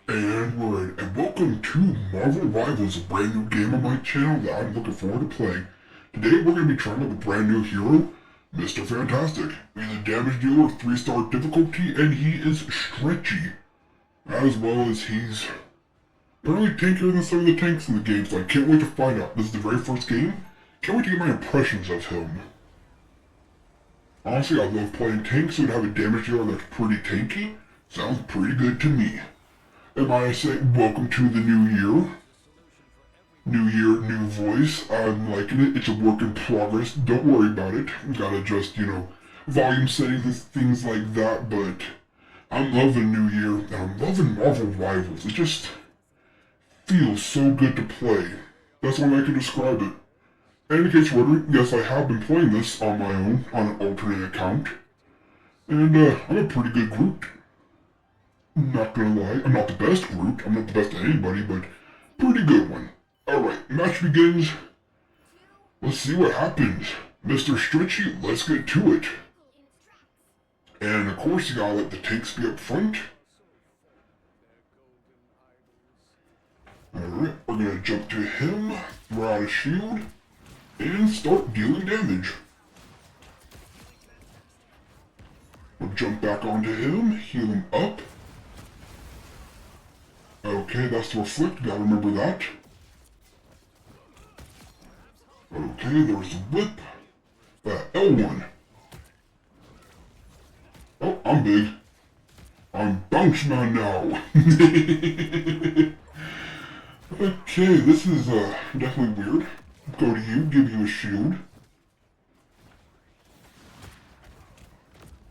And we're in, and welcome to Marvel Rivals, a brand new game on my channel that I'm looking forward to playing. Today we're going to be trying out the brand new hero, Mr Fantstic. He's a damage dealer, 3-star difficulty, and he is stretchy. As well as he's apparently tankier than some of the tanks in the game, so I can't wait to find out. This is the very first game. Can't wait to get my impressions of him. Honestly, I love playing tanks, so to have a damage dealer that's pretty tanky sounds pretty good to me. And I say, welcome to the new year. New year, new voice. I'm liking it. It's a work in progress. Don't worry about it. Gotta adjust, volume settings and things like that, but I'm loving New Year, and I'm loving Marvel Rivals. It just feels so good to play. That's all I can describe it. And in case you're wondering, yes, I have been playing this on my own, on an alternate account. And I'm a pretty good Groot. Not gonna lie, I'm not the best Groot. I'm not the best at anybody, but pretty good one. Alright, match begins. Let's see what happens. Mr. Stretchy, let's get to it. And of course you gotta let the tanks be up front. Alright, we're gonna jump to him, throw out a shield, and start dealing damage. We'll jump back onto him, heal him up. Okay, that's the reflect, gotta remember that. Okay, there's the whip. L1. Oh, I'm big. I'm Bounce Man now. Okay, this is definitely weird. Go to you, give you a shield.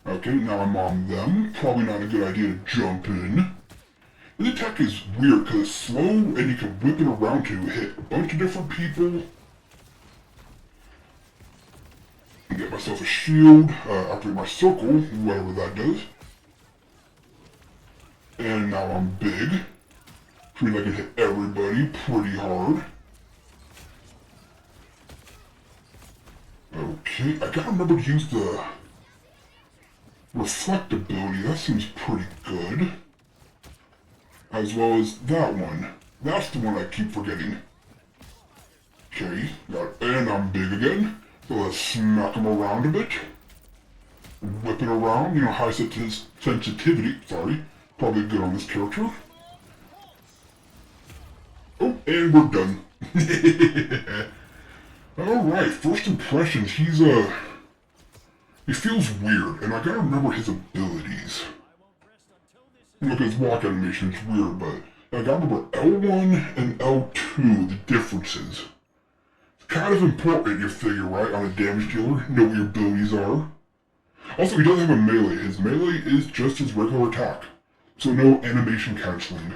Okay, now I'm on them. Probably not a good idea to jump in. This attack is weird because it's slow and you can whip it around to hit a bunch of different people. Get myself a shield, activate my circle, whatever that does. And now I'm big. Which means I can hit everybody pretty hard. Okay, I gotta remember to use the reflect ability, that seems pretty good. As well as that one. That's the one I keep forgetting. Okay, and I'm big again. So let's smack him around a bit. Whip it around, high sensitivity, sorry. Probably good on this character. Oh, and we're done. Alright, first impressions, he feels weird, and I gotta remember his abilities. Look at his walk animation, it's weird, but I gotta remember L1 and L2, the differences. It's kind of important you figure, right, on a damage dealer, know what your abilities are. Also, he doesn't have a melee. His melee is just his regular attack, so no animation canceling.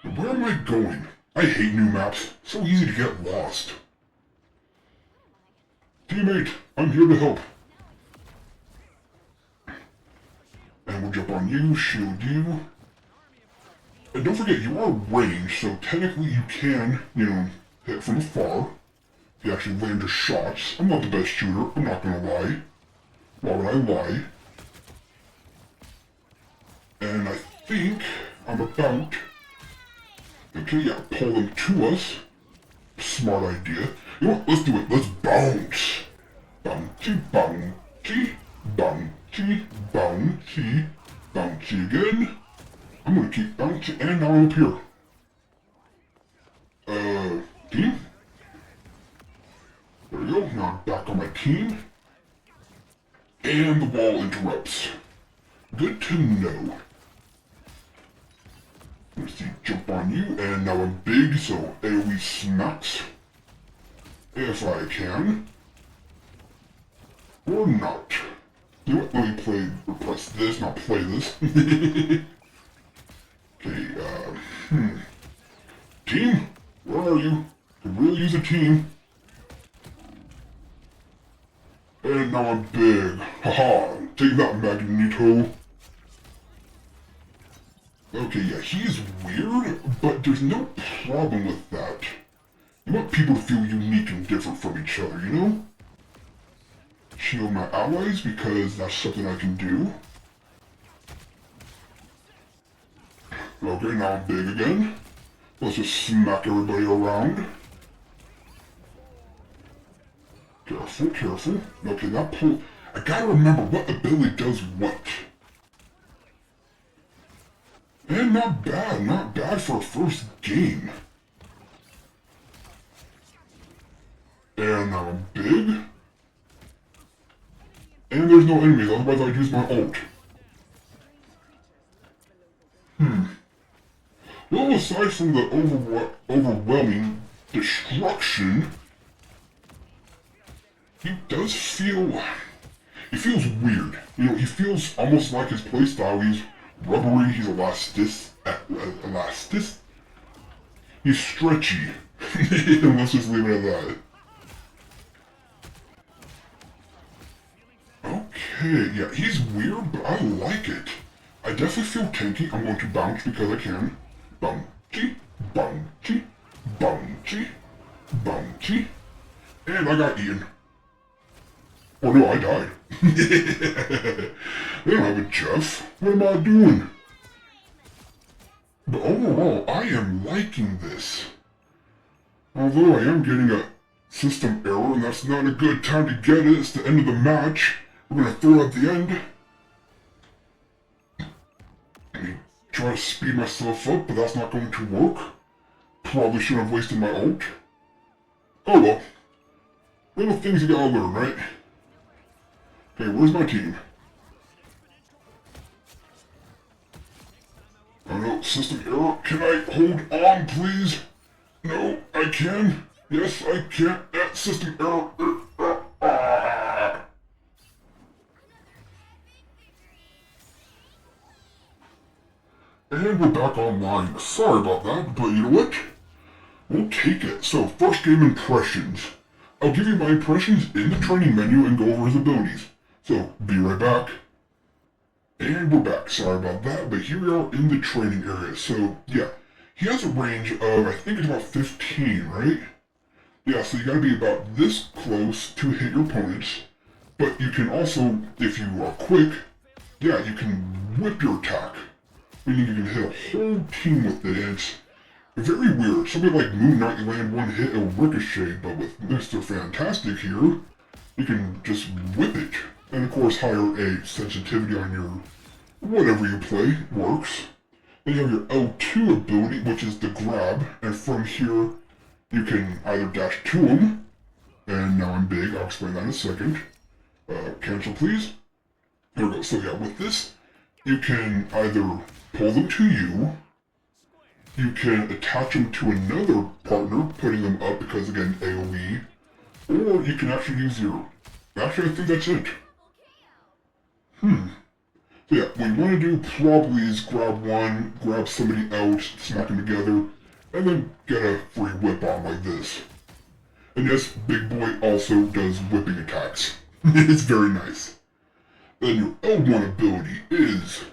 But where am I going? I hate new maps, so easy to get lost. Teammate, I'm here to help. And we'll jump on you, shield you. And don't forget, you are ranged, so technically you can, hit from afar. If you actually land your shots. I'm not the best shooter, I'm not gonna lie. Why would I lie? And I think I'm about... Okay, yeah, pull them to us. Smart idea. You know what, let's do it, let's bounce. Bouncy, bouncy. Bouncy, bouncy, bouncy again. I'm gonna keep bouncing, and now I'm up here. Team? There we go, now I'm back on my team. And the wall interrupts. Good to know. Let's see, jump on you, and now I'm big, so AoE smacks. If I can. Or not. You know what, let me press this, not play this. Okay, Team? Where are you? Could really use a team. And now I'm big. Haha, take that, Magneto. Okay, yeah, he's weird, but there's no problem with that. You want people to feel unique and different from each other, you know? Shield my allies because that's something I can do. Okay, now I'm big again. Let's just smack everybody around. Careful, careful. Okay, that pull... I gotta remember what ability does what. And not bad for a first game. And now I'm big. And there's no enemies, otherwise I'd use my ult. Well, aside from the overwhelming destruction, he does feel... He feels weird. You know, he feels almost like his playstyle. He's rubbery, he's elastic. He's stretchy. Let's just leave it at that. Okay, yeah, he's weird, but I like it. I definitely feel tanky. I'm going to bounce because I can. Bouncy, bouncy, bouncy, bouncy. And I got eaten. Or no, I died. They don't have a Jeff. What am I doing? But overall, I am liking this. Although I am getting a system error, and that's not a good time to get it. It's the end of the match. We're gonna throw it at the end. Try to speed myself up, but that's not going to work. Probably shouldn't have wasted my ult. Oh well. Little things you gotta learn, right? Okay, where's my team? Oh no, system error. Can I hold on, please? No, I can. Yes, I can. That system error. And we're back online. Sorry about that, but you know what? We'll take it. So, first game impressions. I'll give you my impressions in the training menu and go over his abilities. So, be right back. And we're back. Sorry about that, but here we are in the training area. So, yeah. He has a range of, I think it's about 15, right? Yeah, so you gotta be about this close to hit your opponents. But you can also, if you are quick, yeah, you can whip your attack. Meaning you can hit a whole team with it, and it's very weird. Somebody like Moon Knight, you land one hit, it'll ricochet, but with Mr. Fantstic here, you can just whip it. And of course, higher a sensitivity on your whatever you play works. Then you have your L2 ability, which is the grab, and from here, you can either dash to him, and now I'm big, I'll explain that in a second. Cancel please. There we go. So yeah, with this, you can either pull them to you, you can attach them to another partner, putting them up because again, AoE, or you can actually use your... Actually, I think that's it. So yeah, what you want to do probably is grab one, grab somebody else, smack them together, and then get a free whip on like this. And yes, Big Boy also does whipping attacks. It's very nice. Then your L1 ability is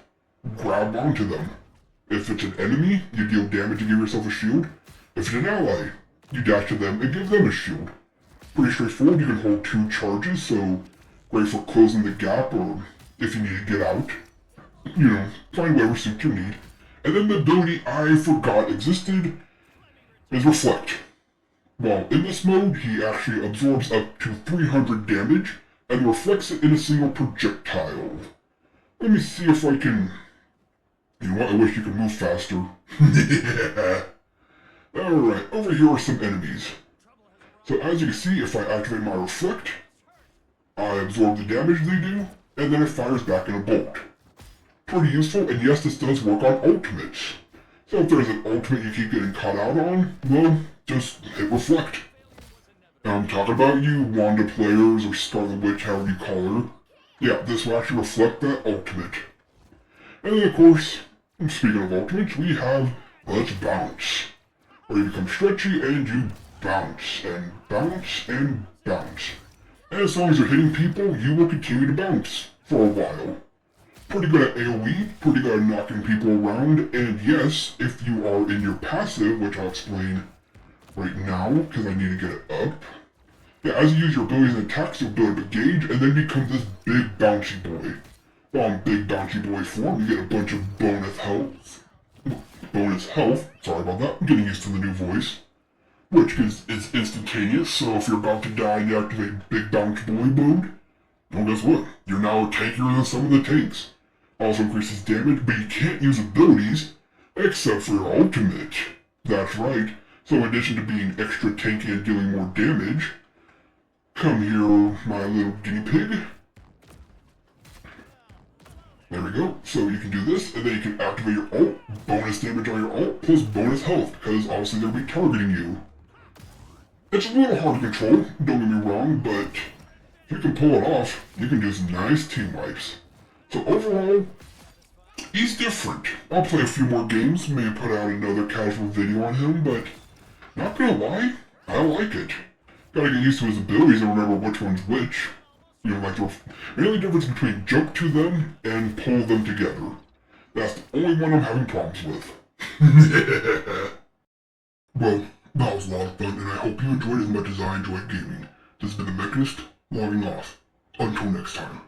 grab onto them. If it's an enemy, you deal damage to give yourself a shield. If it's an ally, you dash to them and give them a shield. Pretty straightforward. You can hold 2 charges, so great for closing the gap or if you need to get out. You know, find whatever suit you need. And then the ability I forgot existed is Reflect. Well, in this mode, he actually absorbs up to 300 damage and reflects it in a single projectile. Let me see if I can... You know what, I wish you could move faster. Alright, over here are some enemies. So as you can see, if I activate my Reflect, I absorb the damage they do, and then it fires back in a bolt. Pretty useful, and yes, this does work on ultimates. So if there's an ultimate you keep getting caught out on, well, just hit Reflect. And I'm talking about you Wanda players or Scarlet Witch, however you call her. Yeah, this will actually reflect that ultimate. And then of course, speaking of ultimates, we have Let's Bounce. Where you become stretchy and you bounce, and bounce, and bounce. And as long as you're hitting people, you will continue to bounce for a while. Pretty good at AoE, pretty good at knocking people around, and yes, if you are in your passive, which I'll explain right now, because I need to get it up. Yeah, as you use your abilities and attacks, you'll build up a gauge, and then become this big bouncy boy. Well, in big bouncy boy form, you get a bunch of bonus health. bonus health. Sorry about that, I'm getting used to the new voice. Which is instantaneous, so if you're about to die and you activate Big Bounce Boy mode, well, guess what? You're now tankier than some of the tanks. Also increases damage, but you can't use abilities except for your ultimate. That's right. So in addition to being extra tanky and dealing more damage, come here, my little guinea pig. There we go. So you can do this, and then you can activate your ult, bonus damage on your ult, plus bonus health, because obviously they'll be targeting you. It's a little hard to control, don't get me wrong, but if you can pull it off, you can do some nice team wipes. So overall, he's different. I'll play a few more games, maybe put out another casual video on him, but not gonna lie, I like it. Gotta get used to his abilities and remember which one's which. You know, like the only difference between jump to them and pull them together. That's the only one I'm having problems with. Well, that was a lot of fun, and I hope you enjoyed as much as I enjoyed gaming. This has been the Mechanist, logging off. Until next time.